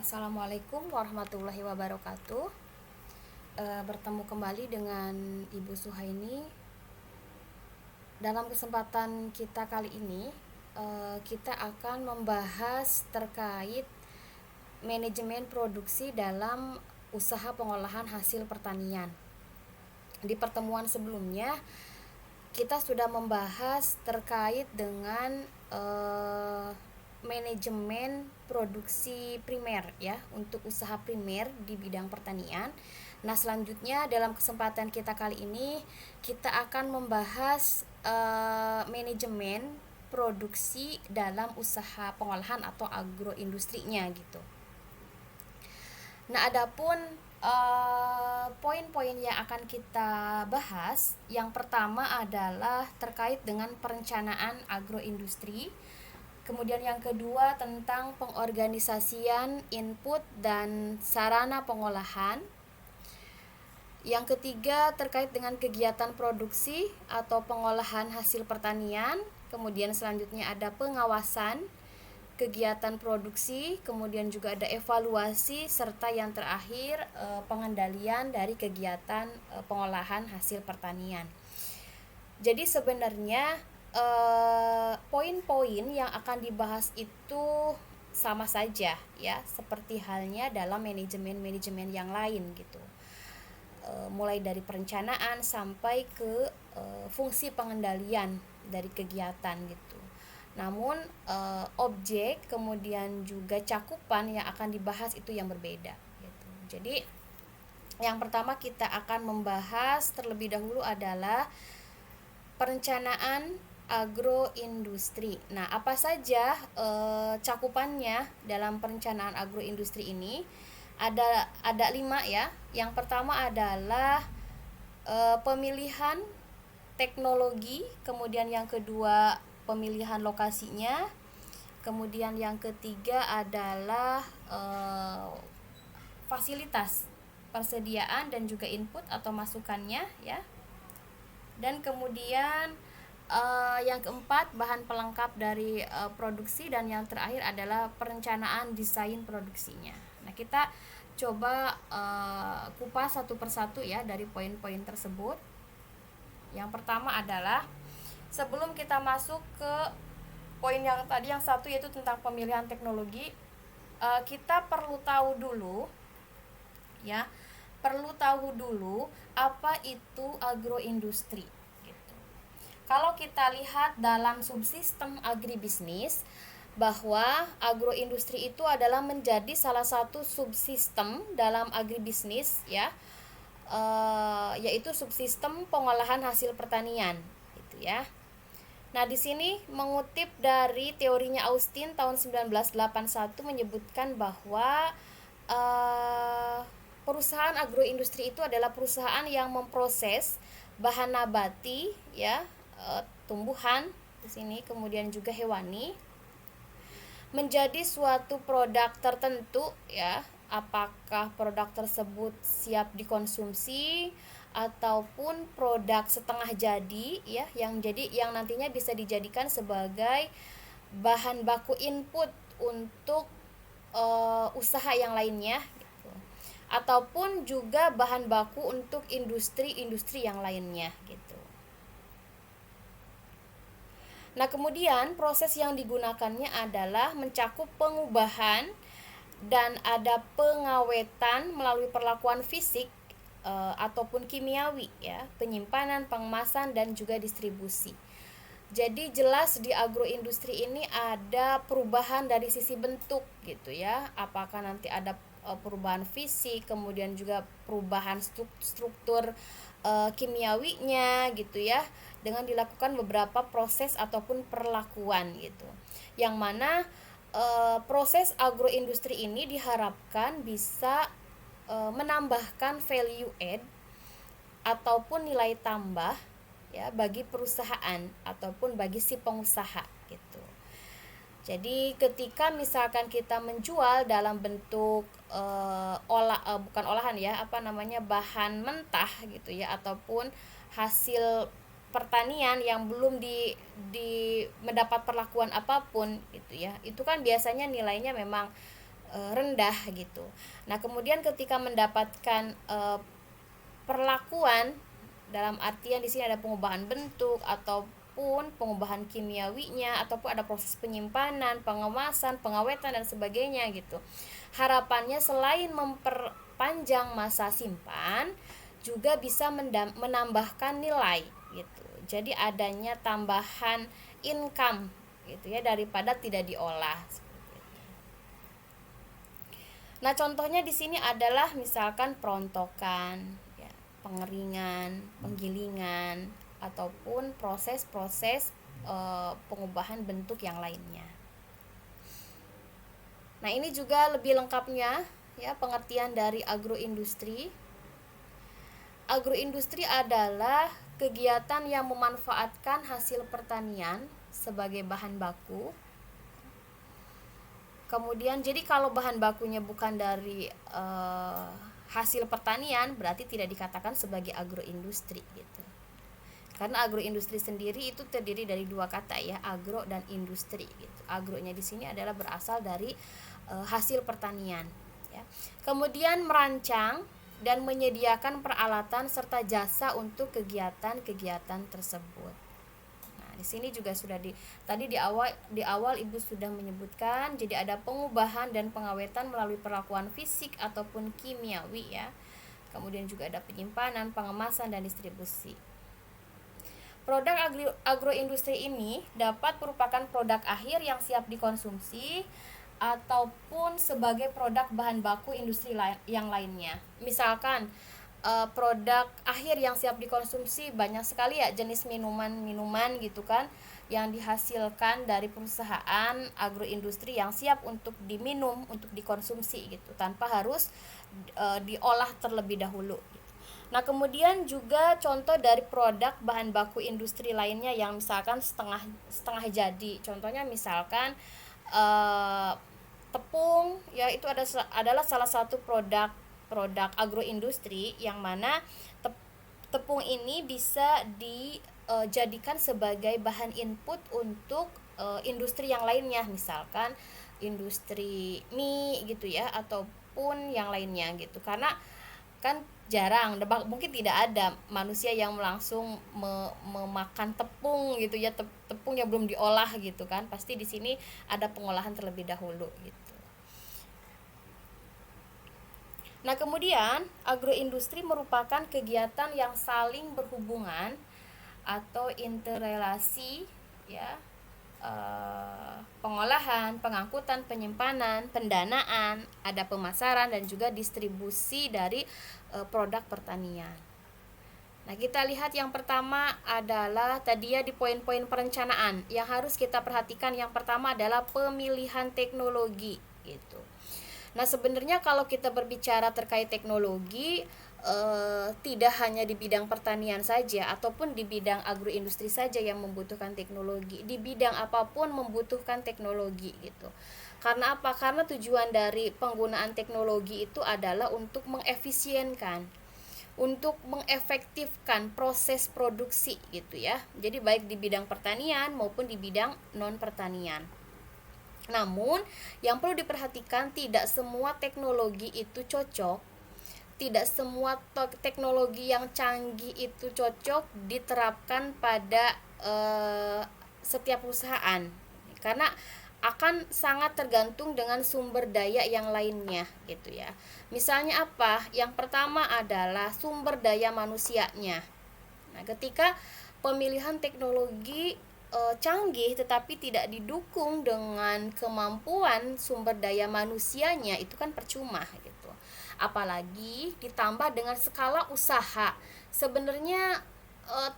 Assalamualaikum warahmatullahi wabarakatuh. Bertemu kembali dengan Ibu Suhaini. Dalam kesempatan kita kali ini, kita akan membahas terkait manajemen produksi dalam usaha pengolahan hasil pertanian. Di pertemuan sebelumnya, kita sudah membahas terkait dengan manajemen produksi primer ya, untuk usaha primer di bidang pertanian. Nah, selanjutnya dalam kesempatan kita kali ini kita akan membahas manajemen produksi dalam usaha pengolahan atau agroindustrinya gitu. Nah, adapun poin-poin yang akan kita bahas, yang pertama adalah terkait dengan perencanaan agroindustri. Kemudian yang kedua tentang pengorganisasian input dan sarana pengolahan. Yang ketiga terkait dengan kegiatan produksi atau pengolahan hasil pertanian. Kemudian selanjutnya ada pengawasan kegiatan produksi, kemudian juga ada evaluasi, serta yang terakhir pengendalian dari kegiatan pengolahan hasil pertanian. Jadi sebenarnya poin-poin yang akan dibahas itu sama saja ya, seperti halnya dalam manajemen yang lain gitu. Mulai dari perencanaan sampai ke fungsi pengendalian dari kegiatan gitu. Namun objek kemudian juga cakupan yang akan dibahas itu yang berbeda gitu. Jadi yang pertama kita akan membahas terlebih dahulu adalah perencanaan agroindustri. Nah, apa saja cakupannya dalam perencanaan agroindustri ini? Ada 5 ya. Yang pertama adalah pemilihan teknologi, kemudian yang kedua pemilihan lokasinya, kemudian yang ketiga adalah fasilitas persediaan dan juga input atau masukannya ya, dan kemudian yang keempat bahan pelengkap dari produksi, dan yang terakhir adalah perencanaan desain produksinya. Nah, kita coba kupas satu persatu ya dari poin-poin tersebut. Yang pertama adalah, sebelum kita masuk ke poin yang tadi yang satu yaitu tentang pemilihan teknologi, kita perlu tahu dulu ya, apa itu agroindustri gitu. Kalau kita lihat dalam subsistem agribisnis, bahwa agroindustri itu adalah menjadi salah satu subsistem dalam agribisnis ya, yaitu subsistem pengolahan hasil pertanian gitu ya. Nah, di sini mengutip dari teorinya Austin tahun 1981 menyebutkan bahwa perusahaan agroindustri itu adalah perusahaan yang memproses bahan nabati ya, tumbuhan di sini kemudian juga hewani, menjadi suatu produk tertentu ya, apakah produk tersebut siap dikonsumsi ataupun produk setengah jadi ya, yang nantinya bisa dijadikan sebagai bahan baku input untuk usaha yang lainnya gitu. Ataupun juga bahan baku untuk industri-industri yang lainnya gitu. Nah, kemudian proses yang digunakannya adalah mencakup pengubahan dan ada pengawetan melalui perlakuan fisik ataupun kimiawi ya, penyimpanan, pengemasan dan juga distribusi. Jadi jelas di agroindustri ini ada perubahan dari sisi bentuk gitu ya. Apakah nanti ada perubahan fisik, kemudian juga perubahan struktur kimiawinya gitu ya, dengan dilakukan beberapa proses ataupun perlakuan gitu. Yang mana proses agroindustri ini diharapkan bisa menambahkan value add ataupun nilai tambah ya bagi perusahaan ataupun bagi si pengusaha gitu. Jadi ketika misalkan kita menjual dalam bentuk bukan olahan ya, bahan mentah gitu ya, ataupun hasil pertanian yang belum mendapat perlakuan apapun gitu ya, itu kan biasanya nilainya memang rendah gitu. Nah, kemudian ketika mendapatkan perlakuan, dalam artian di sini ada pengubahan bentuk ataupun pengubahan kimiawinya ataupun ada proses penyimpanan, pengemasan, pengawetan dan sebagainya gitu. Harapannya selain memperpanjang masa simpan, juga bisa menambahkan nilai gitu. Jadi adanya tambahan income gitu ya, daripada tidak diolah. Nah, contohnya di sini adalah misalkan perontokan, ya, pengeringan, penggilingan, ataupun proses-proses pengubahan bentuk yang lainnya. Nah, ini juga lebih lengkapnya ya pengertian dari agroindustri. Agroindustri adalah kegiatan yang memanfaatkan hasil pertanian sebagai bahan baku. Kemudian jadi kalau bahan bakunya bukan dari hasil pertanian, berarti tidak dikatakan sebagai agroindustri gitu. Karena agroindustri sendiri itu terdiri dari dua kata ya, agro dan industri gitu. Agronya di sini adalah berasal dari hasil pertanian ya. Kemudian merancang dan menyediakan peralatan serta jasa untuk kegiatan-kegiatan tersebut. Di sini juga sudah tadi di awal Ibu sudah menyebutkan, jadi ada pengubahan dan pengawetan melalui perlakuan fisik ataupun kimiawi ya. Kemudian juga ada penyimpanan, pengemasan dan distribusi. Produk agroindustri ini dapat merupakan produk akhir yang siap dikonsumsi ataupun sebagai produk bahan baku industri yang lainnya. Misalkan produk akhir yang siap dikonsumsi banyak sekali ya jenis minuman-minuman gitu kan yang dihasilkan dari perusahaan agroindustri yang siap untuk diminum, untuk dikonsumsi gitu tanpa harus diolah terlebih dahulu. Nah, kemudian juga contoh dari produk bahan baku industri lainnya yang misalkan setengah jadi. Contohnya misalkan tepung ya, itu adalah salah satu produk agroindustri yang mana tepung ini bisa dijadikan sebagai bahan input untuk industri yang lainnya, misalkan industri mie gitu ya ataupun yang lainnya gitu. Karena kan jarang, mungkin tidak ada manusia yang langsung memakan tepung gitu ya, tepung yang belum diolah gitu kan. Pasti di sini ada pengolahan terlebih dahulu gitu. Nah, kemudian agroindustri merupakan kegiatan yang saling berhubungan atau interrelasi ya, pengolahan, pengangkutan, penyimpanan, pendanaan, ada pemasaran dan juga distribusi dari produk pertanian. Nah, kita lihat yang pertama adalah tadi ya di poin-poin perencanaan yang harus kita perhatikan. Yang pertama adalah pemilihan teknologi gitu. Nah, sebenarnya kalau kita berbicara terkait teknologi, tidak hanya di bidang pertanian saja ataupun di bidang agroindustri saja yang membutuhkan teknologi. Di bidang apapun membutuhkan teknologi gitu. Karena apa? Karena tujuan dari penggunaan teknologi itu adalah untuk mengefisienkan, untuk mengefektifkan proses produksi gitu ya. Jadi baik di bidang pertanian maupun di bidang non pertanian. Namun, yang perlu diperhatikan, tidak semua teknologi itu cocok. Tidak semua teknologi yang canggih itu cocok diterapkan pada setiap perusahaan. Karena akan sangat tergantung dengan sumber daya yang lainnya gitu ya. Misalnya apa? Yang pertama adalah sumber daya manusianya. Nah, ketika pemilihan teknologi canggih tetapi tidak didukung dengan kemampuan sumber daya manusianya, itu kan percuma gitu. Apalagi ditambah dengan skala usaha, sebenarnya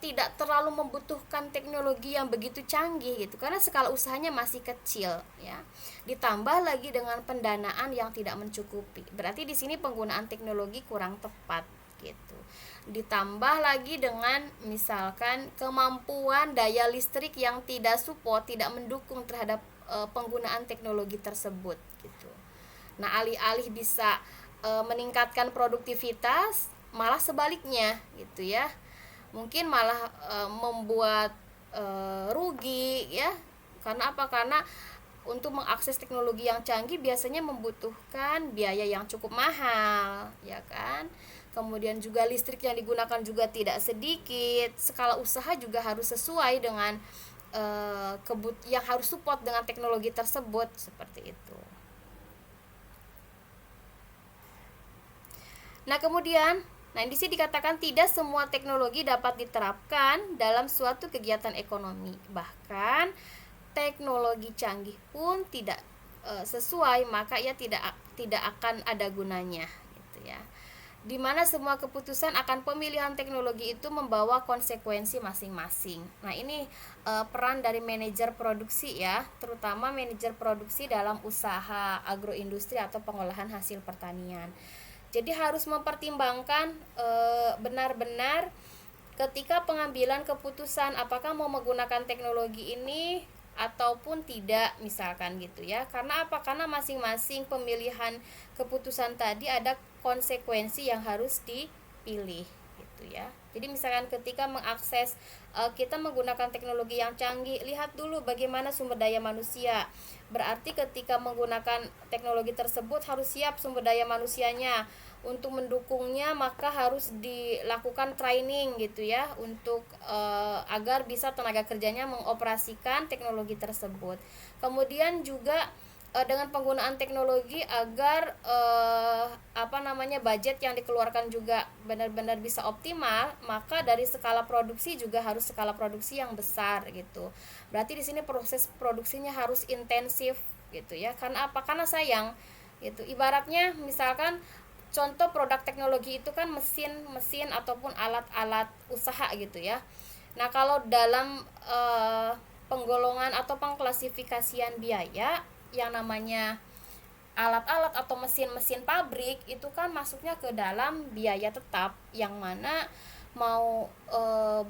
tidak terlalu membutuhkan teknologi yang begitu canggih gitu, karena skala usahanya masih kecil ya. Ditambah lagi dengan pendanaan yang tidak mencukupi, berarti di sini penggunaan teknologi kurang tepat gitu. Ditambah lagi dengan misalkan kemampuan daya listrik yang tidak support, tidak mendukung terhadap penggunaan teknologi tersebut gitu. Nah, alih-alih bisa meningkatkan produktivitas, malah sebaliknya gitu ya. Mungkin malah membuat rugi ya. Karena apa? Karena untuk mengakses teknologi yang canggih biasanya membutuhkan biaya yang cukup mahal, ya kan? Kemudian juga listrik yang digunakan juga tidak sedikit. Skala usaha juga harus sesuai dengan yang harus support dengan teknologi tersebut, seperti itu. Nah, kemudian, di sini dikatakan tidak semua teknologi dapat diterapkan dalam suatu kegiatan ekonomi. Bahkan teknologi canggih pun tidak sesuai, maka ia tidak akan ada gunanya, gitu ya. Di mana semua keputusan akan pemilihan teknologi itu membawa konsekuensi masing-masing. Nah, ini peran dari manajer produksi ya, terutama manajer produksi dalam usaha agroindustri atau pengolahan hasil pertanian. Jadi harus mempertimbangkan benar-benar ketika pengambilan keputusan apakah mau menggunakan teknologi ini ataupun tidak, misalkan gitu ya. Karena apa? Karena masing-masing pemilihan keputusan tadi ada konsekuensi yang harus dipilih gitu ya. Jadi misalkan ketika mengakses kita menggunakan teknologi yang canggih, lihat dulu bagaimana sumber daya manusia. Berarti ketika menggunakan teknologi tersebut harus siap sumber daya manusianya. Untuk mendukungnya maka harus dilakukan training gitu ya, untuk agar bisa tenaga kerjanya mengoperasikan teknologi tersebut. Kemudian juga dengan penggunaan teknologi agar budget yang dikeluarkan juga benar-benar bisa optimal, maka dari skala produksi juga harus skala produksi yang besar gitu. Berarti di sini proses produksinya harus intensif gitu ya. Karena apa? Karena sayang gitu. Ibaratnya misalkan contoh produk teknologi itu kan mesin ataupun alat-alat usaha gitu ya. Nah, kalau dalam penggolongan atau pengklasifikasian biaya, yang namanya alat-alat atau mesin-mesin pabrik itu kan masuknya ke dalam biaya tetap, yang mana mau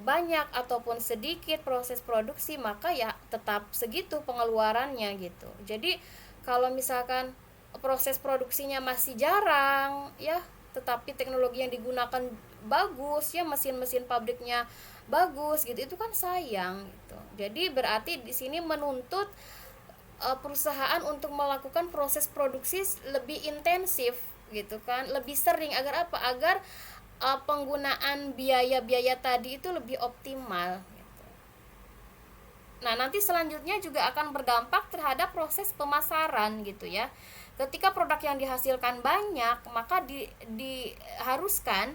banyak ataupun sedikit proses produksi maka ya tetap segitu pengeluarannya gitu. Jadi kalau misalkan proses produksinya masih jarang ya, tetapi teknologi yang digunakan bagus ya, mesin-mesin pabriknya bagus gitu, itu kan sayang gitu. Jadi berarti di sini menuntut perusahaan untuk melakukan proses produksi lebih intensif gitu kan, lebih sering, agar apa? Agar penggunaan biaya-biaya tadi itu lebih optimal gitu. Nah, nanti selanjutnya juga akan berdampak terhadap proses pemasaran gitu ya. Ketika produk yang dihasilkan banyak, maka diharuskan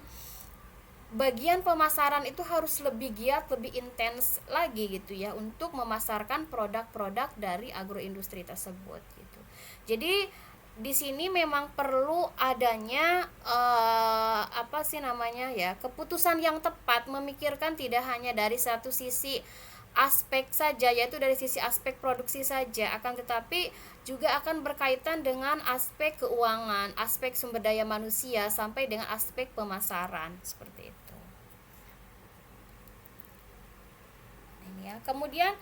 bagian pemasaran itu harus lebih giat, lebih intens lagi gitu ya, untuk memasarkan produk-produk dari agroindustri tersebut gitu. Jadi di sini memang perlu adanya keputusan yang tepat, memikirkan tidak hanya dari satu sisi aspek saja, yaitu dari sisi aspek produksi saja, akan tetapi juga akan berkaitan dengan aspek keuangan, aspek sumber daya manusia, sampai dengan aspek pemasaran, seperti itu. Ini ya. Kemudian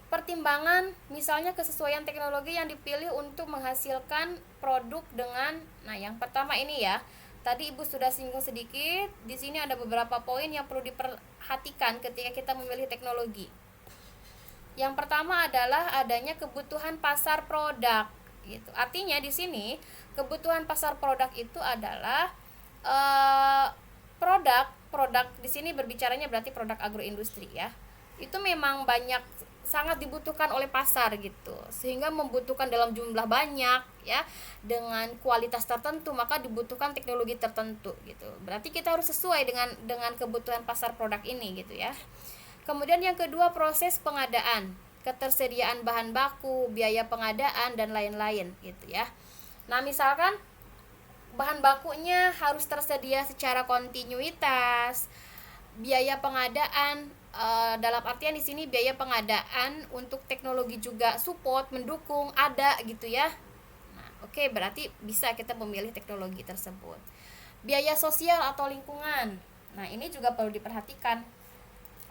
pertimbangan misalnya kesesuaian teknologi yang dipilih untuk menghasilkan produk dengan, yang pertama ini ya. Tadi Ibu sudah singgung sedikit. Di sini ada beberapa poin yang perlu diperhatikan ketika kita memilih teknologi. Yang pertama adalah adanya kebutuhan pasar produk gitu. Artinya di sini kebutuhan pasar produk itu adalah produk di sini berbicaranya berarti produk agroindustri ya. Itu memang sangat dibutuhkan oleh pasar gitu, sehingga membutuhkan dalam jumlah banyak ya, dengan kualitas tertentu, maka dibutuhkan teknologi tertentu gitu. Berarti kita harus sesuai dengan kebutuhan pasar produk ini gitu ya. Kemudian yang kedua, proses pengadaan, ketersediaan bahan baku, biaya pengadaan dan lain-lain gitu ya. Nah, misalkan bahan bakunya harus tersedia secara kontinuitas, biaya pengadaan dalam artian di sini biaya pengadaan untuk teknologi juga support, mendukung, ada gitu ya. Nah, oke, berarti bisa kita memilih teknologi tersebut. Biaya sosial atau lingkungan. Nah, ini juga perlu diperhatikan.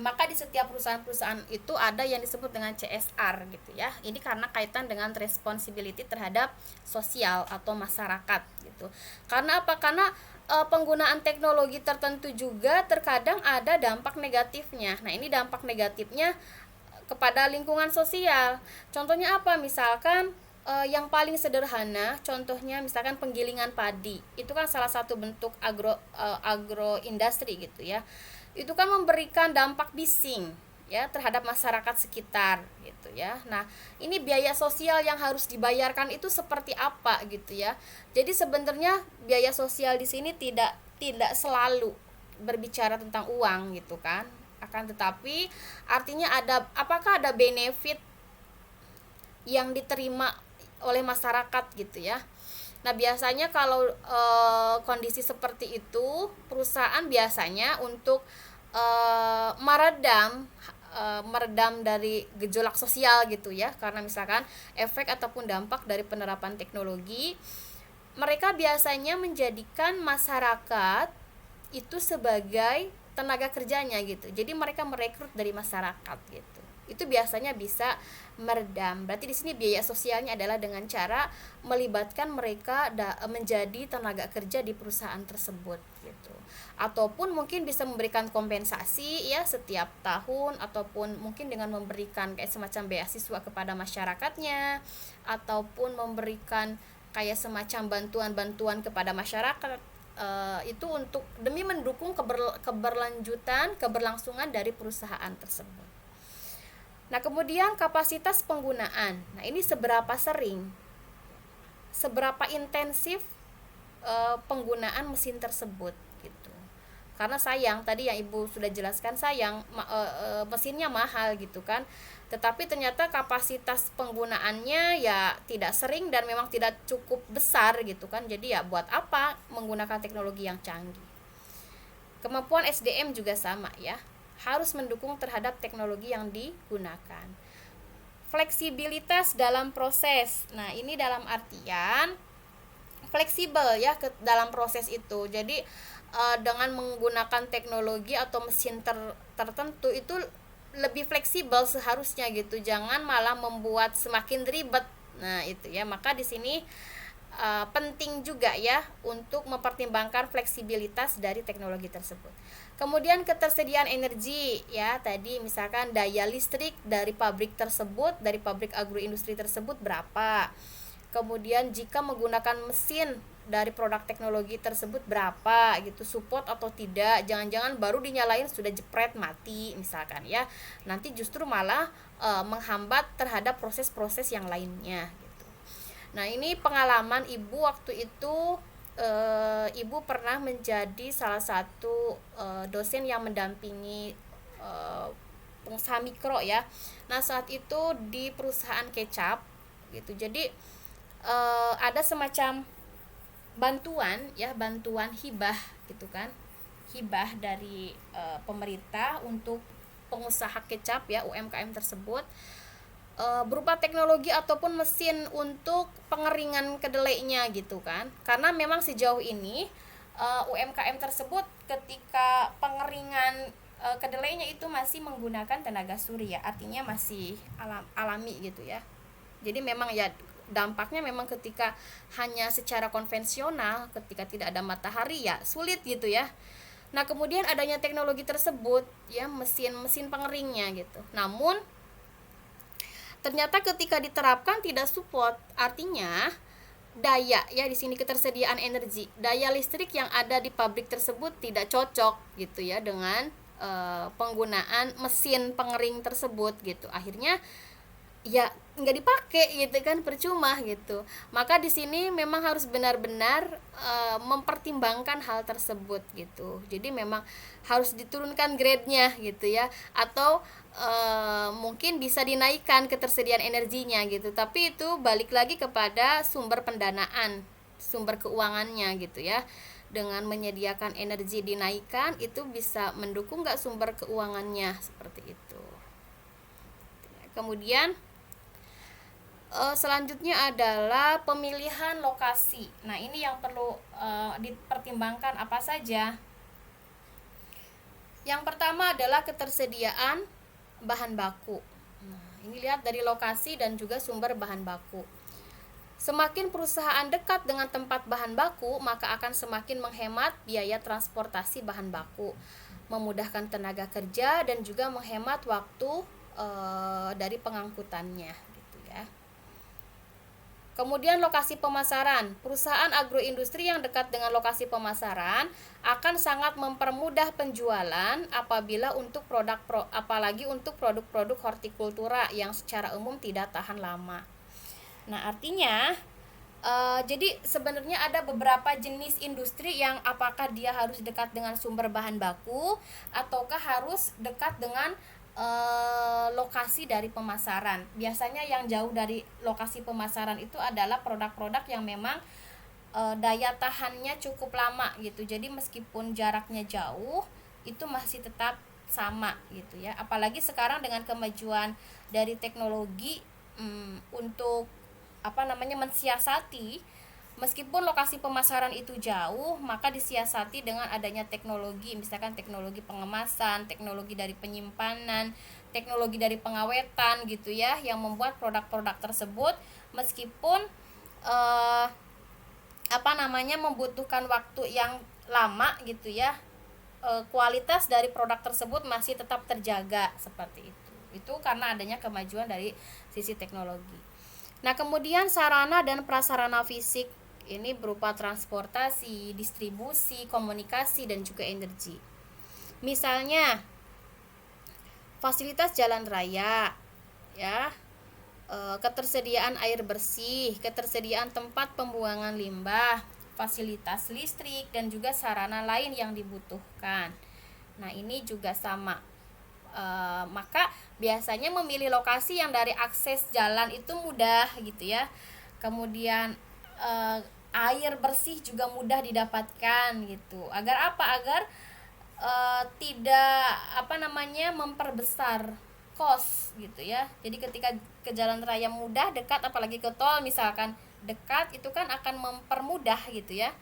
Maka di setiap perusahaan-perusahaan itu ada yang disebut dengan CSR gitu ya. Ini karena kaitan dengan responsibility terhadap sosial atau masyarakat gitu. Karena apa? Karena penggunaan teknologi tertentu juga terkadang ada dampak negatifnya. Nah, ini dampak negatifnya kepada lingkungan sosial. Contohnya apa? Misalkan yang paling sederhana, contohnya misalkan penggilingan padi. Itu kan salah satu bentuk agroindustri gitu ya. Itu kan memberikan dampak bising ya terhadap masyarakat sekitar gitu ya. Nah, ini biaya sosial yang harus dibayarkan itu seperti apa gitu ya. Jadi sebenarnya biaya sosial di sini tidak selalu berbicara tentang uang gitu kan. Akan tetapi artinya apakah ada benefit yang diterima oleh masyarakat gitu ya. Nah, biasanya kalau kondisi seperti itu, perusahaan biasanya untuk meredam dari gejolak sosial gitu ya, karena misalkan efek ataupun dampak dari penerapan teknologi, mereka biasanya menjadikan masyarakat itu sebagai tenaga kerjanya gitu. Jadi mereka merekrut dari masyarakat gitu. Itu biasanya bisa meredam. Berarti di sini biaya sosialnya adalah dengan cara melibatkan mereka menjadi tenaga kerja di perusahaan tersebut gitu. Ataupun mungkin bisa memberikan kompensasi ya setiap tahun, ataupun mungkin dengan memberikan kayak semacam beasiswa kepada masyarakatnya, ataupun memberikan kayak semacam bantuan-bantuan kepada masyarakat, itu untuk demi mendukung keberlangsungan dari perusahaan tersebut. Nah, kemudian kapasitas penggunaan. Nah, ini seberapa sering, seberapa intensif penggunaan mesin tersebut gitu. Karena sayang, tadi yang Ibu sudah jelaskan, sayang mesinnya mahal gitu kan. Tetapi ternyata kapasitas penggunaannya ya tidak sering dan memang tidak cukup besar gitu kan. Jadi ya buat apa menggunakan teknologi yang canggih. Kemampuan SDM juga sama ya, harus mendukung terhadap teknologi yang digunakan. Fleksibilitas dalam proses. Nah, ini dalam artian fleksibel ya dalam proses itu. Jadi dengan menggunakan teknologi atau mesin tertentu itu lebih fleksibel seharusnya gitu. Jangan malah membuat semakin ribet. Nah, itu ya. Maka di sini penting juga ya untuk mempertimbangkan fleksibilitas dari teknologi tersebut. Kemudian ketersediaan energi ya, tadi misalkan daya listrik dari pabrik tersebut, dari pabrik agroindustri tersebut berapa. Kemudian jika menggunakan mesin dari produk teknologi tersebut berapa gitu, support atau tidak. Jangan-jangan baru dinyalain sudah jepret mati misalkan ya. Nanti justru malah menghambat terhadap proses-proses yang lainnya gitu. Nah, ini pengalaman Ibu waktu itu. Ibu pernah menjadi salah satu dosen yang mendampingi pengusaha mikro ya. Nah, saat itu di perusahaan kecap gitu. Jadi ada semacam bantuan hibah gitu kan, hibah dari pemerintah untuk pengusaha kecap ya, UMKM tersebut, berupa teknologi ataupun mesin untuk pengeringan kedelainya gitu kan. Karena memang sejauh ini UMKM tersebut ketika pengeringan kedelainya itu masih menggunakan tenaga surya, artinya masih alami gitu ya. Jadi memang ya dampaknya memang ketika hanya secara konvensional, ketika tidak ada matahari ya sulit gitu ya. Nah, kemudian adanya teknologi tersebut ya, mesin pengeringnya gitu. Namun ternyata ketika diterapkan tidak support, artinya daya ya di sini ketersediaan energi, daya listrik yang ada di pabrik tersebut tidak cocok gitu ya dengan penggunaan mesin pengering tersebut gitu. Akhirnya ya nggak dipakai gitu kan, percuma gitu. Maka di sini memang harus benar-benar mempertimbangkan hal tersebut gitu. Jadi memang harus diturunkan grade-nya gitu ya, atau mungkin bisa dinaikkan ketersediaan energinya gitu. Tapi itu balik lagi kepada sumber pendanaan, sumber keuangannya gitu ya. Dengan menyediakan energi dinaikkan, itu bisa mendukung nggak sumber keuangannya seperti itu. Kemudian selanjutnya adalah pemilihan lokasi. Nah, ini yang perlu dipertimbangkan apa saja. Yang pertama adalah ketersediaan bahan baku. Nah, ini lihat dari lokasi dan juga sumber bahan baku. Semakin perusahaan dekat dengan tempat bahan baku, maka akan semakin menghemat biaya transportasi bahan baku, memudahkan tenaga kerja dan juga menghemat waktu dari pengangkutannya gitu ya. Kemudian lokasi pemasaran. Perusahaan agroindustri yang dekat dengan lokasi pemasaran akan sangat mempermudah penjualan apalagi untuk produk-produk hortikultura yang secara umum tidak tahan lama. Nah, artinya jadi sebenarnya ada beberapa jenis industri yang apakah dia harus dekat dengan sumber bahan baku ataukah harus dekat dengan lokasi dari pemasaran. Biasanya yang jauh dari lokasi pemasaran itu adalah produk-produk yang memang daya tahannya cukup lama gitu. Jadi meskipun jaraknya jauh itu masih tetap sama gitu ya. Apalagi sekarang dengan kemajuan dari teknologi untuk mensiasati, meskipun lokasi pemasaran itu jauh, maka disiasati dengan adanya teknologi, misalkan teknologi pengemasan, teknologi dari penyimpanan, teknologi dari pengawetan gitu ya, yang membuat produk-produk tersebut meskipun membutuhkan waktu yang lama gitu ya, kualitas dari produk tersebut masih tetap terjaga seperti itu. Itu karena adanya kemajuan dari sisi teknologi. Nah, kemudian sarana dan prasarana fisik ini berupa transportasi, distribusi, komunikasi, dan juga energi. Misalnya, fasilitas jalan raya, ya, ketersediaan air bersih, ketersediaan tempat pembuangan limbah, fasilitas listrik, dan juga sarana lain yang dibutuhkan. Nah, ini juga sama. Maka biasanya memilih lokasi yang dari akses jalan itu mudah gitu ya. Kemudian air bersih juga mudah didapatkan gitu. Agar apa? Agar tidak memperbesar kos gitu ya. Jadi ketika ke jalan raya mudah, dekat, apalagi ke tol misalkan dekat, itu kan akan mempermudah gitu ya.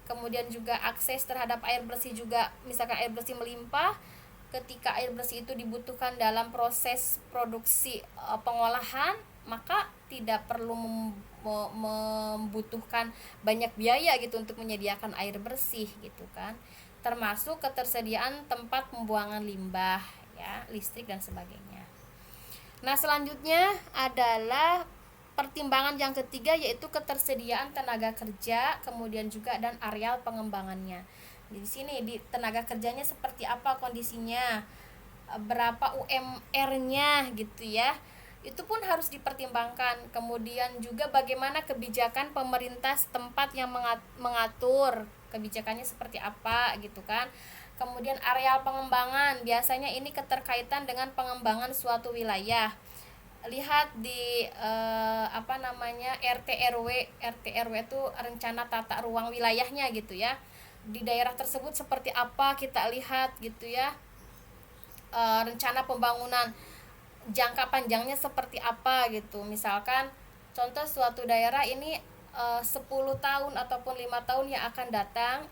Kemudian juga akses terhadap air bersih juga, misalkan air bersih melimpah, ketika air bersih itu dibutuhkan dalam proses produksi pengolahan, maka tidak perlu membutuhkan banyak biaya gitu untuk menyediakan air bersih gitu kan. Termasuk ketersediaan tempat pembuangan limbah ya, listrik dan sebagainya. Nah, selanjutnya adalah pertimbangan yang ketiga, yaitu ketersediaan tenaga kerja, kemudian juga dan areal pengembangannya. Di sini di tenaga kerjanya seperti apa kondisinya, berapa UMR-nya gitu ya. Itu pun harus dipertimbangkan. Kemudian juga bagaimana kebijakan pemerintah setempat yang mengatur kebijakannya seperti apa gitu kan. Kemudian areal pengembangan, biasanya ini keterkaitan dengan pengembangan suatu wilayah. Lihat di RT RW itu rencana tata ruang wilayahnya gitu ya. Di daerah tersebut seperti apa, kita lihat gitu ya, rencana pembangunan jangka panjangnya seperti apa gitu. Misalkan contoh suatu daerah ini 10 tahun ataupun 5 tahun yang akan datang,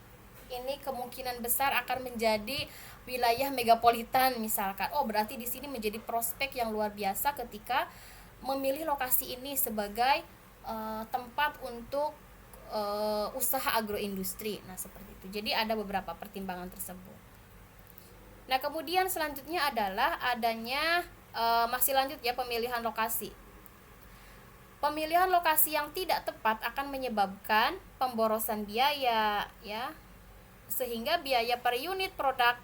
ini kemungkinan besar akan menjadi wilayah megapolitan misalkan. Oh, berarti di sini menjadi prospek yang luar biasa ketika memilih lokasi ini sebagai tempat untuk usaha agroindustri. Nah, seperti itu. Jadi ada beberapa pertimbangan tersebut. Nah, kemudian selanjutnya adalah adanya masih lanjut ya, pemilihan lokasi. Pemilihan lokasi yang tidak tepat akan menyebabkan pemborosan biaya ya, sehingga biaya per unit produk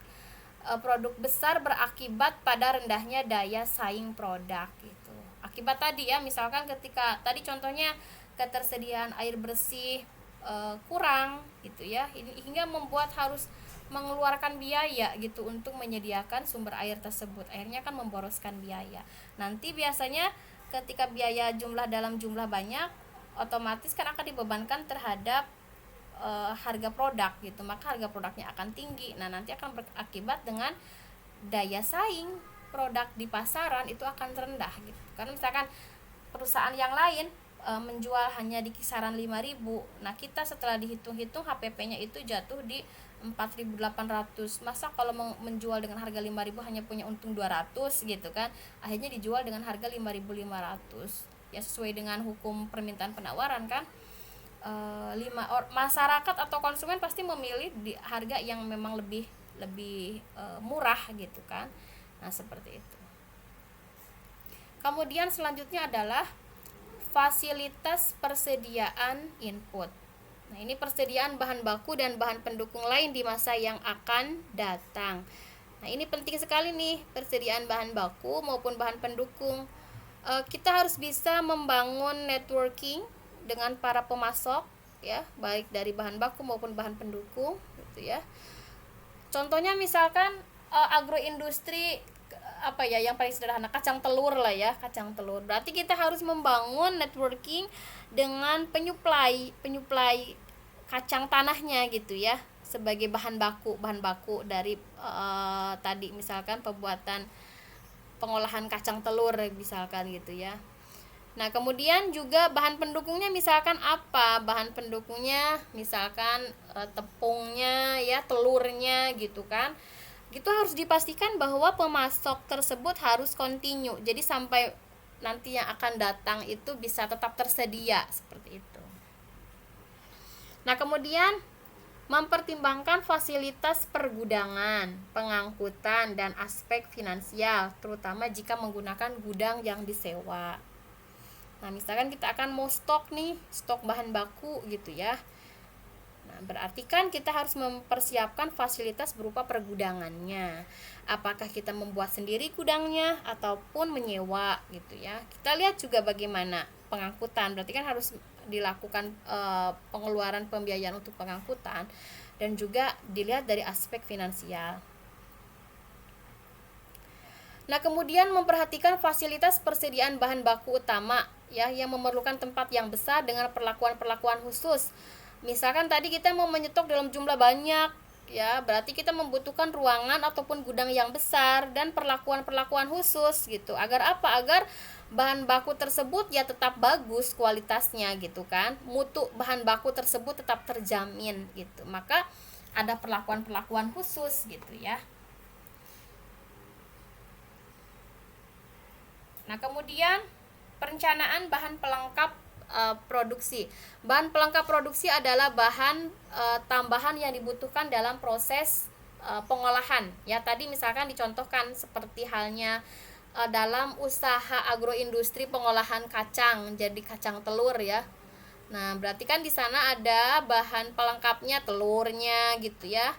besar berakibat pada rendahnya daya saing produk gitu. Akibat tadi ya, misalkan ketika tadi contohnya ketersediaan air bersih kurang gitu ya, hingga membuat harus mengeluarkan biaya gitu untuk menyediakan sumber air tersebut. Akhirnya kan memboroskan biaya. Nanti biasanya ketika biaya dalam jumlah banyak, otomatis kan akan dibebankan terhadap harga produk gitu, maka harga produknya akan tinggi. Nah, nanti akan berakibat dengan daya saing produk di pasaran itu akan rendah gitu. Karena misalkan perusahaan yang lain menjual hanya di kisaran 5.000, nah kita setelah dihitung-hitung HPP-nya itu jatuh di 4.800. Masa kalau menjual dengan harga 5.000 hanya punya untung 200 gitu kan. Akhirnya dijual dengan harga 5.500. Ya sesuai dengan hukum permintaan penawaran kan. Masyarakat atau konsumen pasti memilih di harga yang memang lebih murah gitu kan. Nah, seperti itu. Kemudian selanjutnya adalah fasilitas persediaan input. Nah, ini persediaan bahan baku dan bahan pendukung lain di masa yang akan datang. Nah, ini penting sekali nih, persediaan bahan baku maupun bahan pendukung. Kita harus bisa membangun networking dengan para pemasok ya, baik dari bahan baku maupun bahan pendukung gitu ya. Contohnya misalkan agroindustri apa ya, yang paling sederhana kacang telur lah ya, kacang telur. Berarti kita harus membangun networking dengan penyuplai kacang tanahnya gitu ya, sebagai bahan baku dari tadi misalkan pembuatan pengolahan kacang telur misalkan gitu ya. Nah, kemudian juga bahan pendukungnya misalkan apa? Bahan pendukungnya misalkan tepungnya ya, telurnya gitu kan. Gitu harus dipastikan bahwa pemasok tersebut harus kontinu. Jadi sampai nanti yang akan datang itu bisa tetap tersedia seperti itu. Nah, kemudian mempertimbangkan fasilitas pergudangan, pengangkutan, dan aspek finansial, terutama jika menggunakan gudang yang disewa. Nah, misalkan kita akan mau stok nih, stok bahan baku gitu ya. Nah, berarti kan kita harus mempersiapkan fasilitas berupa pergudangannya. Apakah kita membuat sendiri gudangnya ataupun menyewa gitu ya. Kita lihat juga bagaimana pengangkutan. Berarti kan harus dilakukan pengeluaran pembiayaan untuk pengangkutan dan juga dilihat dari aspek finansial. Nah, kemudian memperhatikan fasilitas persediaan bahan baku utama ya, yang memerlukan tempat yang besar dengan perlakuan-perlakuan khusus. Misalkan tadi kita mau menyetok dalam jumlah banyak ya, berarti kita membutuhkan ruangan ataupun gudang yang besar dan perlakuan-perlakuan khusus gitu. Agar apa? Agar bahan baku tersebut ya tetap bagus kualitasnya gitu kan. Mutu bahan baku tersebut tetap terjamin gitu. Maka ada perlakuan-perlakuan khusus gitu ya. Nah, kemudian perencanaan bahan pelengkap produksi. Bahan pelengkap produksi adalah bahan tambahan yang dibutuhkan dalam proses pengolahan. Ya, tadi misalkan dicontohkan seperti halnya dalam usaha agroindustri pengolahan kacang jadi kacang telur ya. Nah, berarti kan di sana ada bahan pelengkapnya, telurnya gitu ya,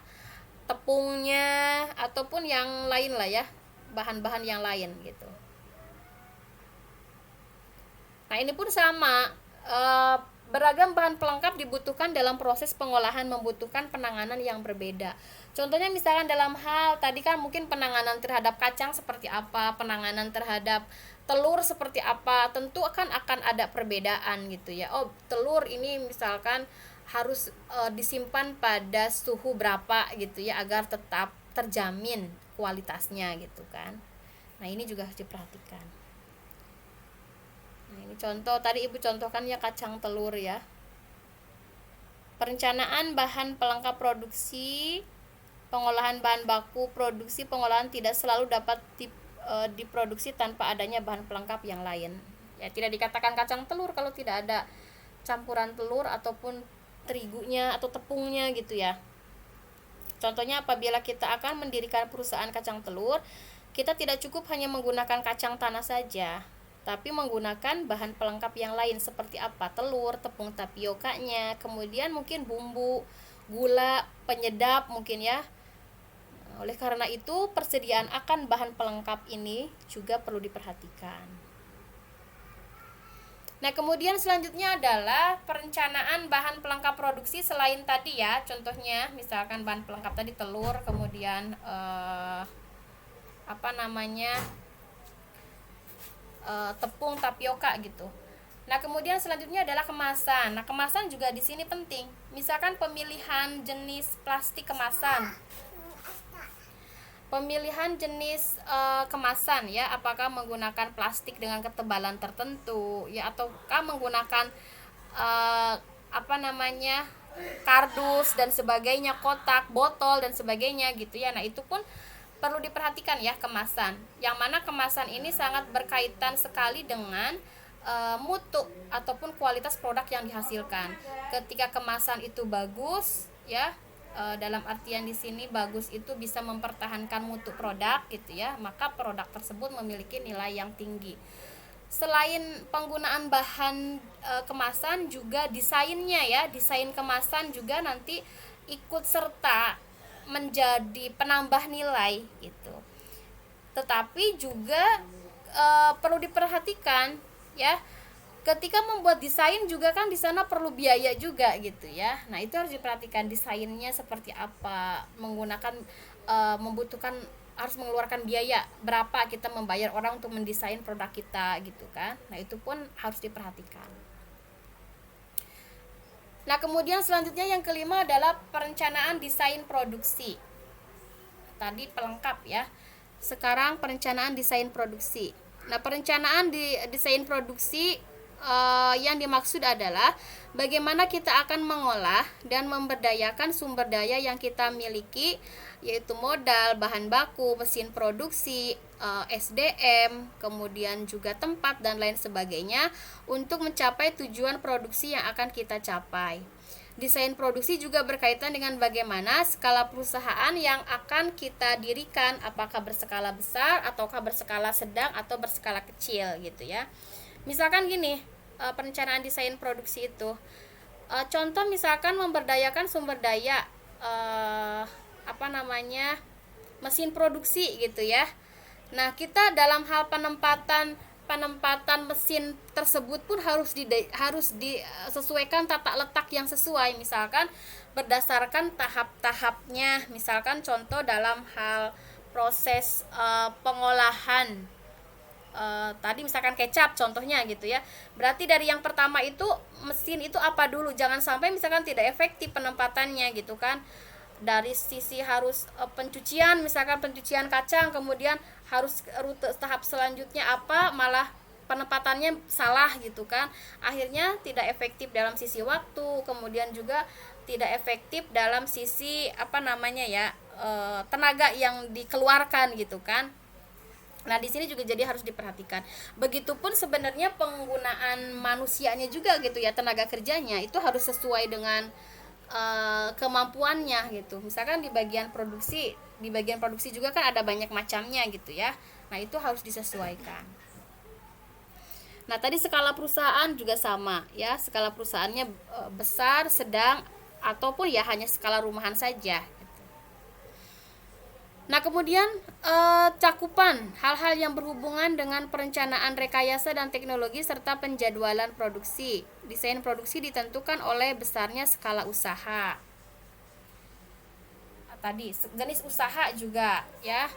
tepungnya ataupun yang lain lah ya, bahan-bahan yang lain gitu. Nah, ini pun sama, beragam bahan pelengkap dibutuhkan dalam proses pengolahan, membutuhkan penanganan yang berbeda. Contohnya misalkan dalam hal tadi kan mungkin penanganan terhadap kacang seperti apa, penanganan terhadap telur seperti apa, tentu akan ada perbedaan gitu ya. Oh, telur ini misalkan harus disimpan pada suhu berapa gitu ya, agar tetap terjamin kualitasnya gitu kan. Nah, ini juga harus diperhatikan. Nah, ini contoh tadi Ibu contohkan ya, kacang telur ya. Perencanaan bahan pelengkap produksi, pengolahan bahan baku, produksi pengolahan tidak selalu dapat diproduksi tanpa adanya bahan pelengkap yang lain. Ya, tidak dikatakan kacang telur kalau tidak ada campuran telur ataupun terigunya atau tepungnya gitu ya. Contohnya apabila kita akan mendirikan perusahaan kacang telur, kita tidak cukup hanya menggunakan kacang tanah saja, tapi menggunakan bahan pelengkap yang lain seperti apa? Telur, tepung tapiokanya, kemudian mungkin bumbu, gula, penyedap mungkin ya. Oleh karena itu, persediaan akan bahan pelengkap ini juga perlu diperhatikan. Nah, kemudian selanjutnya adalah perencanaan bahan pelengkap produksi selain tadi ya. Contohnya misalkan bahan pelengkap tadi telur, kemudian tepung tapioka gitu. Nah, kemudian selanjutnya adalah kemasan. Nah, kemasan juga di sini penting. Misalkan pemilihan jenis plastik kemasan. Pemilihan jenis kemasan ya, apakah menggunakan plastik dengan ketebalan tertentu ya, ataukah menggunakan kardus dan sebagainya, kotak, botol dan sebagainya gitu ya. Nah, itu pun perlu diperhatikan ya, kemasan. Yang mana kemasan ini sangat berkaitan sekali dengan mutu ataupun kualitas produk yang dihasilkan. Ketika kemasan itu bagus ya, dalam artian di sini bagus itu bisa mempertahankan mutu produk gitu ya, maka produk tersebut memiliki nilai yang tinggi. selain penggunaan bahan kemasan, juga desainnya ya, desain kemasan juga nanti ikut serta menjadi penambah nilai gitu. Tetapi juga perlu diperhatikan ya, ketika membuat desain juga kan di sana perlu biaya juga gitu ya. Nah, itu harus diperhatikan desainnya seperti apa, menggunakan membutuhkan, harus mengeluarkan biaya berapa kita membayar orang untuk mendesain produk kita gitu kan. Nah, itu pun harus diperhatikan. Nah, kemudian selanjutnya yang kelima adalah perencanaan desain produksi. Tadi pelengkap ya. Sekarang perencanaan desain produksi. Nah, perencanaan di desain produksi yang dimaksud adalah bagaimana kita akan mengolah dan memberdayakan sumber daya yang kita miliki, yaitu modal, bahan baku, mesin produksi, SDM, kemudian juga tempat dan lain sebagainya untuk mencapai tujuan produksi yang akan kita capai. Desain produksi juga berkaitan dengan bagaimana skala perusahaan yang akan kita dirikan, apakah berskala besar ataukah berskala sedang atau berskala kecil gitu ya. Misalkan gini, perencanaan desain produksi itu contoh misalkan memberdayakan sumber daya mesin produksi gitu ya. Nah, kita dalam hal penempatan mesin tersebut pun harus disesuaikan tata letak yang sesuai, misalkan berdasarkan tahap-tahapnya. Misalkan contoh dalam hal proses pengolahan tadi misalkan kecap contohnya gitu ya. Berarti dari yang pertama itu mesin itu apa dulu, jangan sampai misalkan tidak efektif penempatannya gitu kan. Dari sisi harus pencucian, misalkan pencucian kacang, kemudian harus rute tahap selanjutnya apa, malah penempatannya salah gitu kan. Akhirnya tidak efektif dalam sisi waktu, kemudian juga tidak efektif dalam sisi tenaga yang dikeluarkan gitu kan. Nah, di sini juga jadi harus diperhatikan. Begitupun sebenarnya penggunaan manusianya juga gitu ya, tenaga kerjanya itu harus sesuai dengan kemampuannya gitu. Misalkan di bagian produksi juga kan ada banyak macamnya gitu ya. Nah, itu harus disesuaikan. Nah, tadi skala perusahaan juga sama ya, skala perusahaannya besar, sedang, ataupun ya hanya skala rumahan saja. Nah, kemudian cakupan hal-hal yang berhubungan dengan perencanaan rekayasa dan teknologi serta penjadwalan produksi. Desain produksi ditentukan oleh besarnya skala usaha. Tadi jenis usaha juga ya.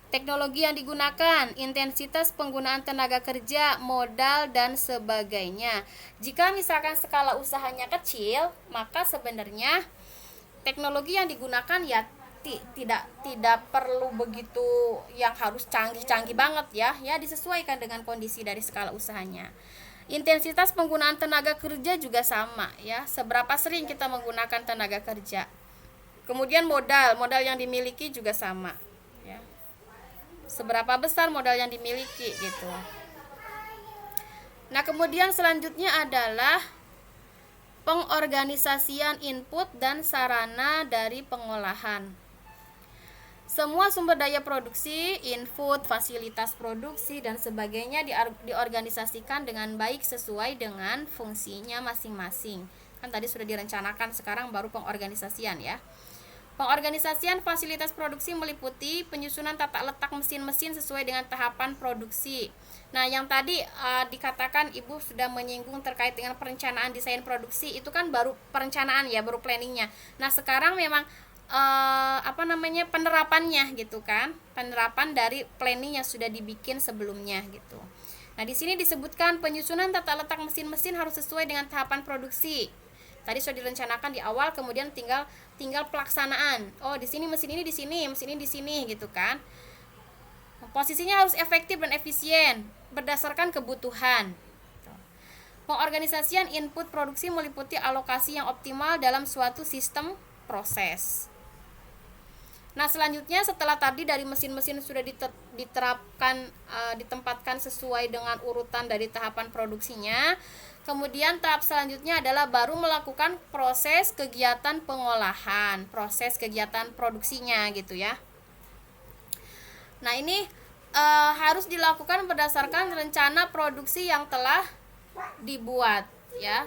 Teknologi yang digunakan, intensitas penggunaan tenaga kerja, modal dan sebagainya. Jika misalkan skala usahanya kecil, maka sebenarnya teknologi yang digunakan ya tidak perlu begitu yang harus canggih-canggih banget ya disesuaikan dengan kondisi dari skala usahanya. Intensitas penggunaan tenaga kerja juga sama ya, seberapa sering kita menggunakan tenaga kerja. Kemudian modal yang dimiliki juga sama ya, seberapa besar modal yang dimiliki gitu. Nah, kemudian selanjutnya adalah pengorganisasian input dan sarana dari pengolahan. Semua sumber daya produksi, input, fasilitas produksi, dan sebagainya diorganisasikan dengan baik sesuai dengan fungsinya masing-masing. Kan tadi sudah direncanakan, sekarang baru pengorganisasian ya. Pengorganisasian fasilitas produksi meliputi penyusunan tata letak mesin-mesin sesuai dengan tahapan produksi. Nah, yang tadi dikatakan Ibu sudah menyinggung terkait dengan perencanaan desain produksi, itu kan baru perencanaan ya, baru planningnya. Nah, sekarang memang penerapannya gitu kan, penerapan dari planning yang sudah dibikin sebelumnya gitu. Nah, di sini disebutkan penyusunan tata letak mesin-mesin harus sesuai dengan tahapan produksi. Tadi sudah direncanakan di awal, kemudian tinggal pelaksanaan. Oh, di sini mesin ini di sini, mesin ini di sini gitu kan. Posisinya harus efektif dan efisien berdasarkan kebutuhan. Pengorganisasian input produksi meliputi alokasi yang optimal dalam suatu sistem proses. Nah, selanjutnya setelah tadi dari mesin-mesin sudah ditempatkan sesuai dengan urutan dari tahapan produksinya, kemudian tahap selanjutnya adalah baru melakukan proses kegiatan pengolahan, proses kegiatan produksinya gitu ya. Nah, ini harus dilakukan berdasarkan rencana produksi yang telah dibuat ya.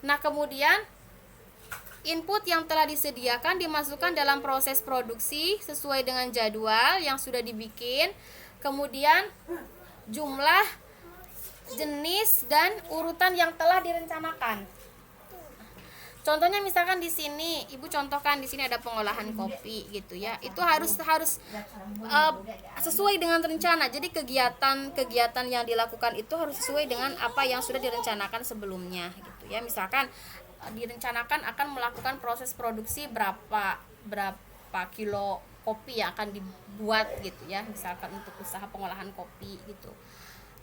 Nah, kemudian input yang telah disediakan dimasukkan dalam proses produksi sesuai dengan jadwal yang sudah dibikin. Kemudian jumlah, jenis, dan urutan yang telah direncanakan. Contohnya misalkan di sini, Ibu contohkan di sini ada pengolahan kopi gitu ya. Itu harus sesuai dengan rencana. Jadi kegiatan yang dilakukan itu harus sesuai dengan apa yang sudah direncanakan sebelumnya gitu ya. Misalkan direncanakan akan melakukan proses produksi berapa kilo kopi yang akan dibuat gitu ya. Misalkan untuk usaha pengolahan kopi gitu.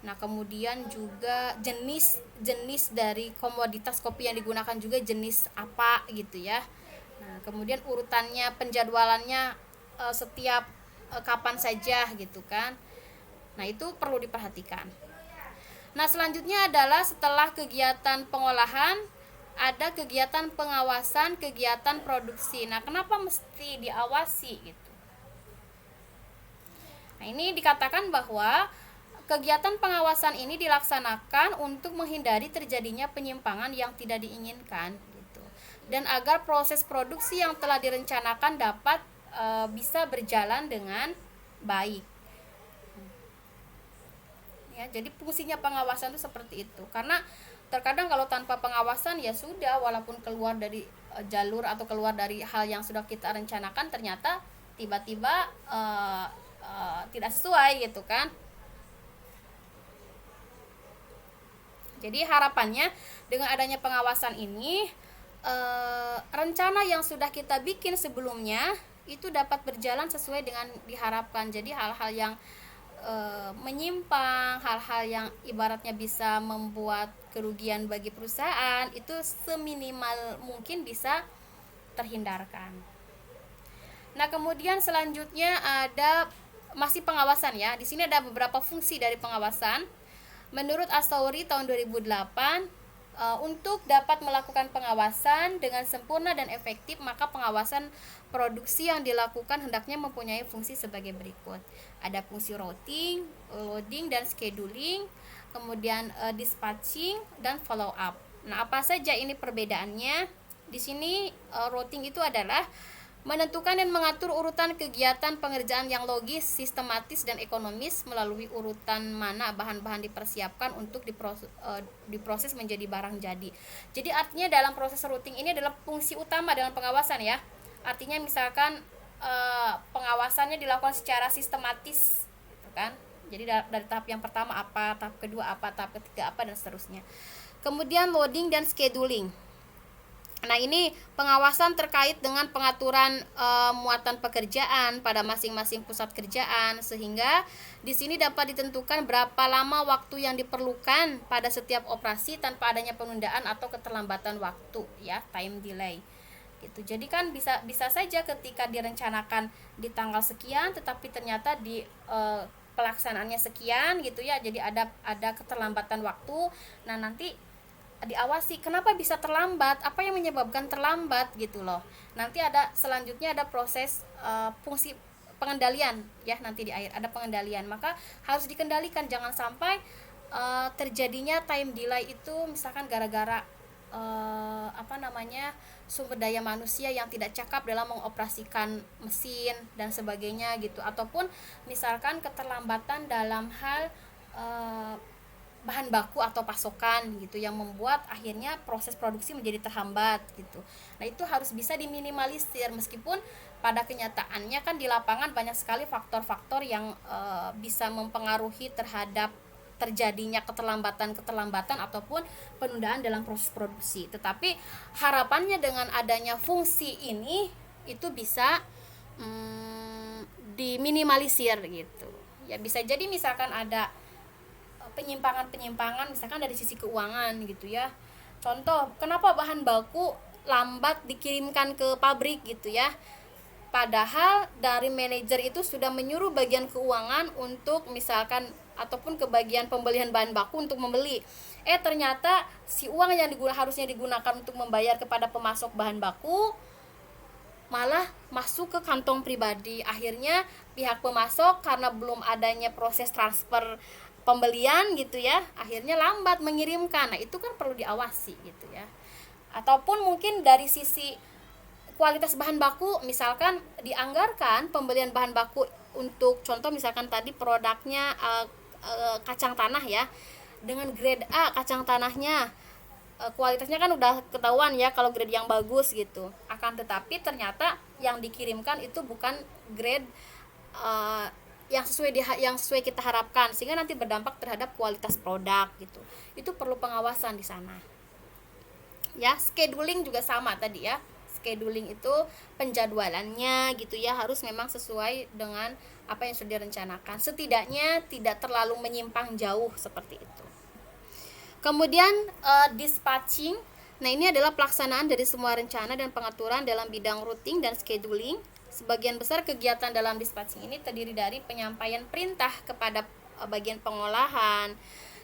Nah, kemudian juga jenis dari komoditas kopi yang digunakan juga jenis apa gitu ya. Nah, kemudian urutannya, penjadwalannya setiap kapan saja gitu kan. Nah, itu perlu diperhatikan. Nah, selanjutnya adalah setelah kegiatan pengolahan ada kegiatan pengawasan, kegiatan produksi. Nah, kenapa mesti diawasi gitu? Nah, ini dikatakan bahwa kegiatan pengawasan ini dilaksanakan untuk menghindari terjadinya penyimpangan yang tidak diinginkan gitu. Dan agar proses produksi yang telah direncanakan dapat bisa berjalan dengan baik. Ya, jadi fungsinya pengawasan itu seperti itu. Karena terkadang kalau tanpa pengawasan ya sudah, walaupun keluar dari jalur atau keluar dari hal yang sudah kita rencanakan, ternyata tiba-tiba tidak sesuai gitu kan. Jadi harapannya dengan adanya pengawasan ini rencana yang sudah kita bikin sebelumnya itu dapat berjalan sesuai dengan diharapkan. Jadi hal-hal yang menyimpang, hal-hal yang ibaratnya bisa membuat kerugian bagi perusahaan itu seminimal mungkin bisa terhindarkan. Nah, kemudian selanjutnya ada masih pengawasan ya. Di sini ada beberapa fungsi dari pengawasan. Menurut Astouri tahun 2008, untuk dapat melakukan pengawasan dengan sempurna dan efektif, maka pengawasan produksi yang dilakukan hendaknya mempunyai fungsi sebagai berikut. Ada fungsi routing, loading, dan scheduling, kemudian dispatching, dan follow up. Nah, apa saja ini perbedaannya? Di sini routing itu adalah menentukan dan mengatur urutan kegiatan pengerjaan yang logis, sistematis, dan ekonomis melalui urutan mana bahan-bahan dipersiapkan untuk diproses menjadi barang jadi. Jadi artinya dalam proses routing ini adalah fungsi utama dalam pengawasan ya. Artinya misalkan pengawasannya dilakukan secara sistematis gitu kan. Jadi dari tahap yang pertama apa, tahap kedua apa, tahap ketiga apa, dan seterusnya. Kemudian loading dan scheduling. Nah, ini pengawasan terkait dengan pengaturan muatan pekerjaan pada masing-masing pusat kerjaan, sehingga di sini dapat ditentukan berapa lama waktu yang diperlukan pada setiap operasi tanpa adanya penundaan atau keterlambatan waktu ya, time delay. Gitu. Jadi kan bisa saja ketika direncanakan di tanggal sekian tetapi ternyata di pelaksanaannya sekian gitu ya. Jadi ada keterlambatan waktu. Nah, nanti diawasi kenapa bisa terlambat, apa yang menyebabkan terlambat gitu loh. Nanti selanjutnya ada proses fungsi pengendalian ya, nanti di akhir ada pengendalian, maka harus dikendalikan, jangan sampai terjadinya time delay itu misalkan gara-gara sumber daya manusia yang tidak cakap dalam mengoperasikan mesin dan sebagainya gitu, ataupun misalkan keterlambatan dalam hal bahan baku atau pasokan gitu yang membuat akhirnya proses produksi menjadi terhambat gitu. Nah, itu harus bisa diminimalisir, meskipun pada kenyataannya kan di lapangan banyak sekali faktor-faktor yang bisa mempengaruhi terhadap terjadinya keterlambatan ataupun penundaan dalam proses produksi. Tetapi harapannya dengan adanya fungsi ini itu bisa diminimalisir gitu. Ya bisa jadi misalkan ada penyimpangan misalkan dari sisi keuangan gitu ya. Contoh, kenapa bahan baku lambat dikirimkan ke pabrik gitu ya. Padahal dari manajer itu sudah menyuruh bagian keuangan untuk misalkan ataupun ke bagian pembelian bahan baku untuk membeli. Ternyata si uang yang harusnya digunakan untuk membayar kepada pemasok bahan baku malah masuk ke kantong pribadi. Akhirnya pihak pemasok karena belum adanya proses transfer pembelian gitu ya, akhirnya lambat mengirimkan. Nah itu kan perlu diawasi gitu ya. Ataupun mungkin dari sisi kualitas bahan baku, misalkan dianggarkan pembelian bahan baku untuk contoh misalkan tadi produknya kacang tanah ya, dengan grade A kacang tanahnya, kualitasnya kan udah ketahuan ya kalau grade yang bagus gitu. Akan tetapi ternyata yang dikirimkan itu bukan grade yang sesuai kita harapkan, sehingga nanti berdampak terhadap kualitas produk gitu. Itu perlu pengawasan di sana. Ya, scheduling juga sama tadi ya. Scheduling itu penjadwalannya gitu ya, harus memang sesuai dengan apa yang sudah direncanakan. Setidaknya tidak terlalu menyimpang jauh seperti itu. Kemudian dispatching. Nah, ini adalah pelaksanaan dari semua rencana dan pengaturan dalam bidang routing dan scheduling. Sebagian besar kegiatan dalam dispatching ini terdiri dari penyampaian perintah kepada bagian pengolahan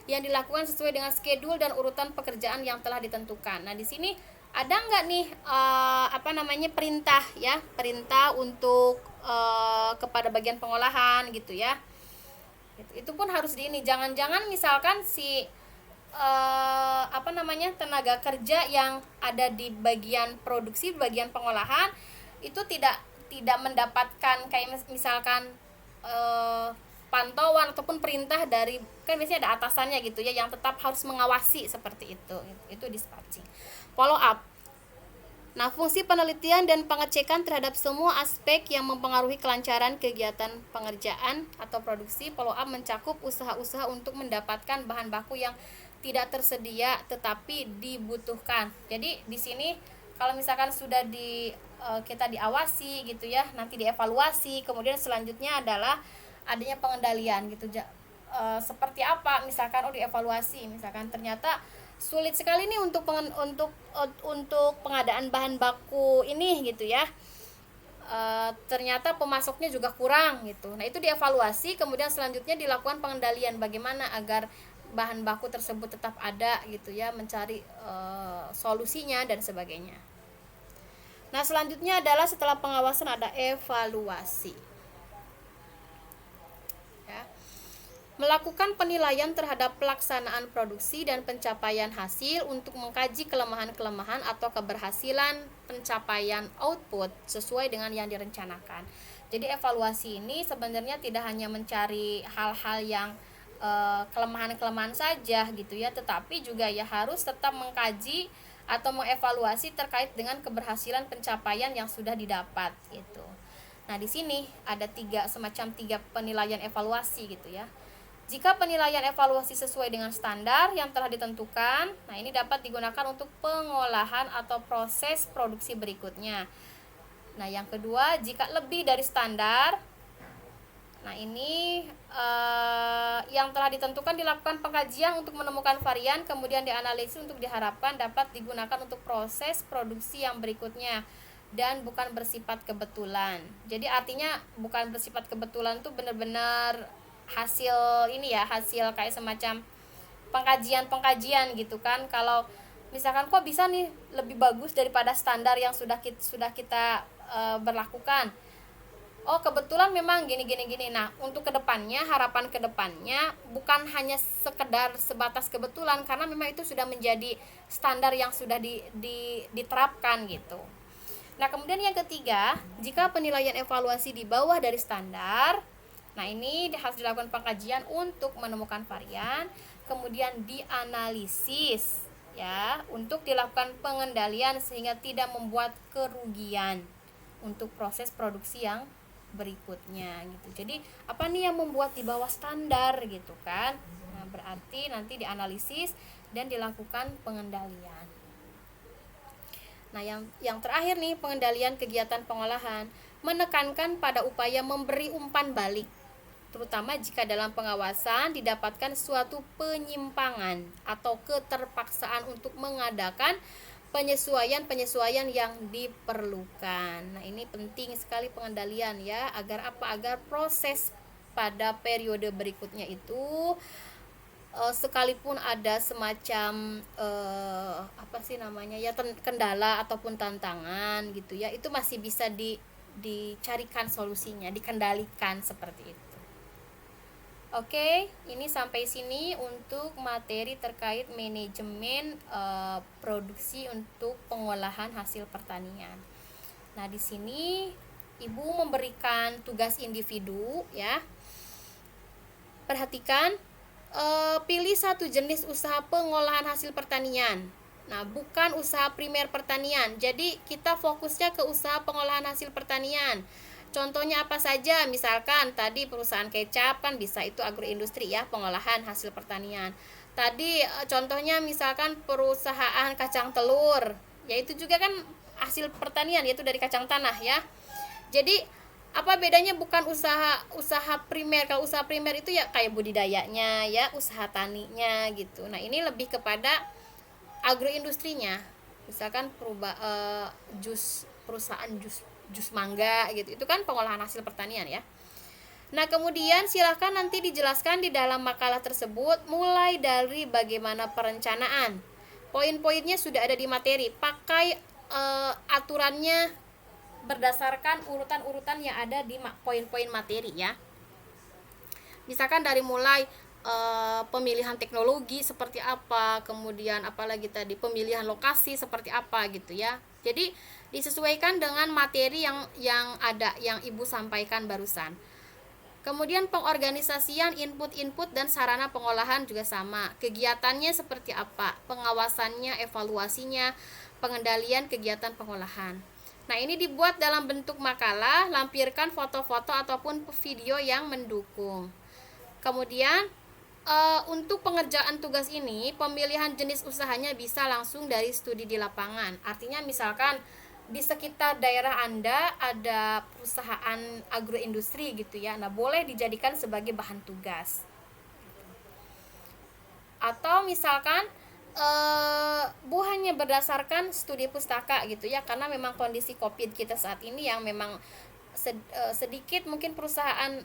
yang dilakukan sesuai dengan schedule dan urutan pekerjaan yang telah ditentukan. Nah, di sini ada nggak nih perintah ya, perintah untuk kepada bagian pengolahan gitu ya. Itu pun harus jangan-jangan misalkan si tenaga kerja yang ada di bagian produksi, bagian pengolahan itu tidak mendapatkan kayak misalkan pantauan ataupun perintah dari, kan biasanya ada atasannya gitu ya yang tetap harus mengawasi seperti itu dispatching. Follow up. Nah, fungsi penelitian dan pengecekan terhadap semua aspek yang mempengaruhi kelancaran kegiatan pengerjaan atau produksi. Follow up mencakup usaha-usaha untuk mendapatkan bahan baku yang tidak tersedia tetapi dibutuhkan. Jadi di sini kalau misalkan sudah kita diawasi gitu ya, nanti dievaluasi, kemudian selanjutnya adalah adanya pengendalian gitu. Seperti apa misalkan dievaluasi, misalkan ternyata sulit sekali nih untuk pengadaan bahan baku ini gitu ya, ternyata pemasoknya juga kurang gitu. Nah itu dievaluasi, kemudian selanjutnya dilakukan pengendalian bagaimana agar bahan baku tersebut tetap ada gitu ya, mencari solusinya dan sebagainya. Nah selanjutnya adalah setelah pengawasan ada evaluasi ya. Melakukan penilaian terhadap pelaksanaan produksi dan pencapaian hasil untuk mengkaji kelemahan-kelemahan atau keberhasilan pencapaian output sesuai dengan yang direncanakan. Jadi evaluasi ini sebenarnya tidak hanya mencari hal-hal yang kelemahan-kelemahan saja gitu ya, tetapi juga ya harus tetap mengkaji atau mengevaluasi terkait dengan keberhasilan pencapaian yang sudah didapat gitu. Nah, di sini ada semacam tiga penilaian evaluasi gitu ya. Jika penilaian evaluasi sesuai dengan standar yang telah ditentukan, nah ini dapat digunakan untuk pengolahan atau proses produksi berikutnya. Nah, yang kedua, jika lebih dari standar, nah ini yang telah ditentukan dilakukan pengkajian untuk menemukan varian, kemudian dianalisis untuk diharapkan dapat digunakan untuk proses produksi yang berikutnya dan bukan bersifat kebetulan. Jadi artinya bukan bersifat kebetulan tuh benar-benar hasil ini ya, hasil kayak semacam pengkajian gitu kan. Kalau misalkan kok bisa nih lebih bagus daripada standar yang sudah kita berlakukan. Oh kebetulan memang gini. Nah untuk kedepannya, harapan kedepannya bukan hanya sekedar sebatas kebetulan, karena memang itu sudah menjadi standar yang sudah diterapkan gitu. Nah kemudian yang ketiga, jika penilaian evaluasi di bawah dari standar, nah ini harus dilakukan pengkajian untuk menemukan varian, kemudian dianalisis ya untuk dilakukan pengendalian sehingga tidak membuat kerugian untuk proses produksi yang berikutnya gitu. Jadi apa nih yang membuat di bawah standar gitu kan. Nah, berarti nanti dianalisis dan dilakukan pengendalian. Nah, yang terakhir nih, pengendalian kegiatan pengolahan menekankan pada upaya memberi umpan balik, terutama jika dalam pengawasan didapatkan suatu penyimpangan atau keterpaksaan untuk mengadakan penyesuaian yang diperlukan. Nah, ini penting sekali pengendalian ya, agar proses pada periode berikutnya itu sekalipun ada semacam apa sih namanya ya, kendala ataupun tantangan gitu ya, itu masih bisa dicarikan solusinya, dikendalikan seperti itu. Oke, ini sampai sini untuk materi terkait manajemen produksi untuk pengolahan hasil pertanian. Nah, di sini Ibu memberikan tugas individu ya. Perhatikan, pilih satu jenis usaha pengolahan hasil pertanian. Nah, bukan usaha primer pertanian. Jadi kita fokusnya ke usaha pengolahan hasil pertanian. Contohnya apa saja? Misalkan tadi perusahaan kecap kan bisa, itu agroindustri ya, pengolahan hasil pertanian. Tadi contohnya misalkan perusahaan kacang telur, yaitu juga kan hasil pertanian, yaitu dari kacang tanah ya. Jadi apa bedanya? Bukan usaha primer. Kalau usaha primer itu ya kayak budidayanya ya, usaha taninya gitu. Nah, ini lebih kepada agroindustrinya. Misalkan perusahaan jus mangga gitu, itu kan pengolahan hasil pertanian ya. Nah, kemudian silahkan nanti dijelaskan di dalam makalah tersebut mulai dari bagaimana perencanaan. Poin-poinnya sudah ada di materi. Pakai aturannya berdasarkan urutan-urutan yang ada di poin-poin materi ya. Misalkan dari mulai pemilihan teknologi seperti apa, kemudian apalagi tadi pemilihan lokasi seperti apa gitu ya. Jadi disesuaikan dengan materi yang ada, yang Ibu sampaikan barusan. Kemudian pengorganisasian input-input dan sarana pengolahan juga sama. Kegiatannya seperti apa, pengawasannya, evaluasinya, pengendalian kegiatan pengolahan. Nah, ini dibuat dalam bentuk makalah, lampirkan foto-foto ataupun video yang mendukung. Kemudian untuk pengerjaan tugas ini, pemilihan jenis usahanya bisa langsung dari studi di lapangan. Artinya misalkan di sekitar daerah Anda ada perusahaan agroindustri gitu ya. Nah, boleh dijadikan sebagai bahan tugas. Atau misalkan Bu hanya berdasarkan studi pustaka gitu ya, karena memang kondisi Covid kita saat ini yang memang sedikit mungkin perusahaan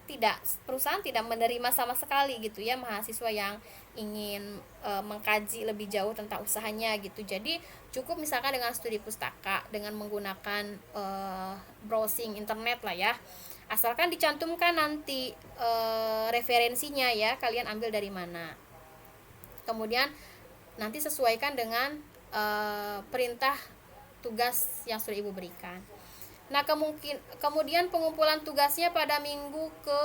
tidak menerima sama sekali gitu ya mahasiswa yang ingin mengkaji lebih jauh tentang usahanya gitu. Jadi cukup misalkan dengan studi pustaka, dengan menggunakan browsing internet lah ya, asalkan dicantumkan nanti referensinya ya, kalian ambil dari mana. Kemudian nanti sesuaikan dengan perintah tugas yang sudah Ibu berikan. Nah, kemudian pengumpulan tugasnya pada minggu ke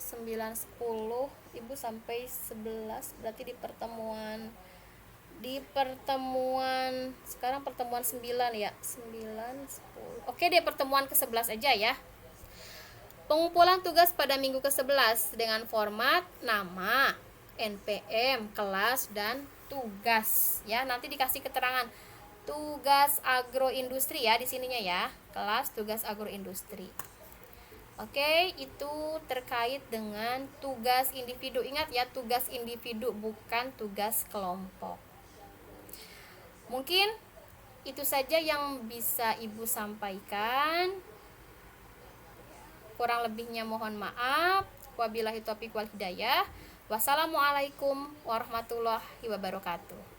9, 10, Ibu sampai 11, berarti di pertemuan sekarang pertemuan 9 ya, 9, 10. Oke deh, pertemuan ke-11 aja ya. Pengumpulan tugas pada minggu ke-11 dengan format nama, NPM, kelas, dan tugas ya. Nanti dikasih keterangan tugas agroindustri ya di sininya ya, kelas tugas agroindustri. Oke, itu terkait dengan tugas individu. Ingat ya, tugas individu bukan tugas kelompok. Mungkin itu saja yang bisa Ibu sampaikan. Kurang lebihnya mohon maaf. Wabillahi taufiq wal hidayah. Wassalamualaikum warahmatullahi wabarakatuh.